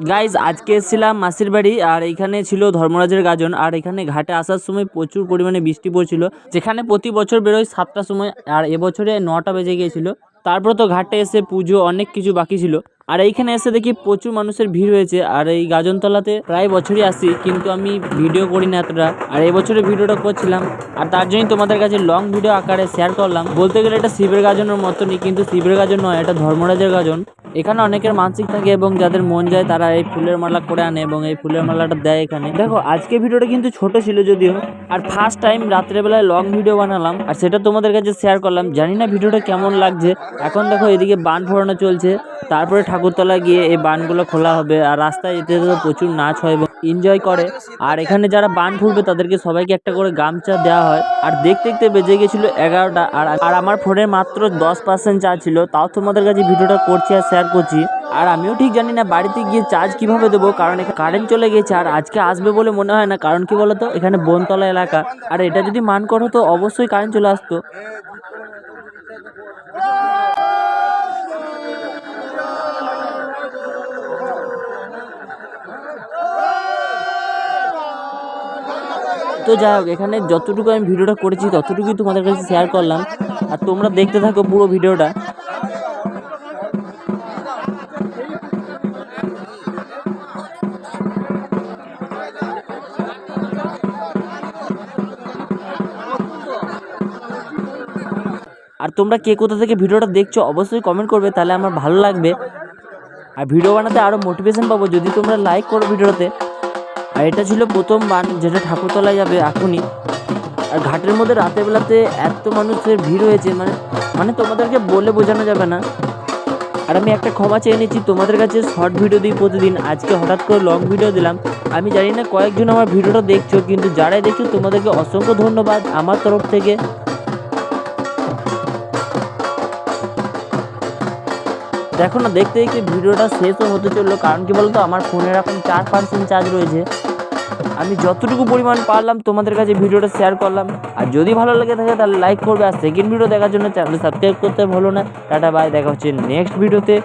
Guys আজকে এসেছিলাম মাসির বাড়ি, আর এইখানে ছিল ধর্মরাজের গাজন। আর এখানে ঘাটে আসার সময় প্রচুর পরিমাণে বৃষ্টি পড়ছিল, যেখানে প্রতি বছর বেরোয় 7টার সময়, আর এবছরে 9টা বেজে গিয়েছিল। তারপর তো ঘাটে এসে পুজো অনেক কিছু বাকি ছিল, আর এইখানে এসে দেখি প্রচুর মানুষের ভিড় হয়েছে। আর এই গাজনতলাতে প্রায় বছরই আসি, কিন্তু আমি ভিডিও করি না এতটা, আর এবছরে ভিডিওটা করছিলাম, আর তার জন্যই তোমাদের কাছে লং ভিডিও আকারে শেয়ার করলাম। বলতে গেলে এটা শিবের গাজনের মতনই, কিন্তু শিবের গাজন নয়, এটা ধর্মরাজের গাজন। এখানে অনেকের মানসিক থাকে এবং যাদের মন যায় তারা এই ফুলের মালা করে আনে এবং এই ফুলের মালাটা দেয় এখানে। দেখো আজকে ভিডিওটা কিন্তু ছোট ছিল যদিও, আর ফার্স্ট টাইম রাত্রেবেলায় লং ভিডিও বানালাম, আর সেটা তোমাদের কাছে শেয়ার করলাম। জানি না ভিডিওটা কেমন লাগছে। এখন দেখো এদিকে বান ফোড়ানো চলছে, তারপরে ঠাকুরতলা গিয়ে এই বানগুলো খোলা হবে, আর রাস্তায় যেতে যেতে প্রচুর নাচ হয় এবং এনজয় করে। আর এখানে যারা বান ফুটবে তাদেরকে সবাইকে একটা করে গামছা দেওয়া হয়। আর দেখতে দেখতে বেজে গেছিলো 11টা, আর আমার ফোনে মাত্র 10% চার্জ ছিল, তাও তোমাদের কাছে ভিডিওটা করছি আর শেয়ার করছি। আর আমিও ঠিক জানি না বাড়িতে গিয়ে চার্জ কিভাবে দেবো, কারণ এখানে কারেন্ট চলে গেছে, আর আজকে আসবে বলে মনে হয় না। কারণ কি বলতো, এখানে বনতলা এলাকা, আর এটা যদি মানকর হতো অবশ্যই কারেন্ট চলে আসতো। তো যাই হোক, এখানে যতটুকু আমি ভিডিওটা করেছি ততটুকুই তোমাদের কাছে শেয়ার করলাম, আর তোমরা দেখতে থাকো পুরো ভিডিওটা। আর তোমরা কে কোথা থেকে ভিডিওটা দেখছো অবশ্যই কমেন্ট করবে, তাহলে আমার ভালো লাগবে, আর ভিডিও বানাতে আরও মোটিভেশন পাবো যদি তোমরা লাইক করো ভিডিওতে। আর এটা ছিল প্রথম বান যেটা ঠাকুরতলায় যাবে এখনই। আর ঘাটের মধ্যে রাতের বেলাতে এত মানুষের ভিড় হয়েছে, মানে তোমাদেরকে বলে বোঝানো যাবে না। আর আমি একটা ক্ষমা চেয়ে নিচ্ছি, তোমাদের কাছে শর্ট ভিডিও দিই প্রতিদিন, আজকে হঠাৎ করে লং ভিডিও দিলাম। আমি জানি না কয়েকজন আমার ভিডিওটা দেখছো, কিন্তু যারাই দেখছো তোমাদেরকে অসংখ্য ধন্যবাদ আমার তরফ থেকে। দেখো না, দেখতে দেখতে ভিডিওটা শেষও হতে চললো। কারণ কি বলতো, আমার ফোনের এখন 4% চার্জ রয়েছে। আমি যতটুকু পরিমাণ পারলাম তোমাদের কাছে ভিডিওটা শেয়ার করলাম। আর যদি ভালো লেগে থাকে তাহলে লাইক করবে, আর সেকেন্ড ভিডিও দেখার জন্য চ্যানেল সাবস্ক্রাইব করতে ভুলো না। টাটা বাই, দেখা হচ্ছে নেক্সট ভিডিওতে।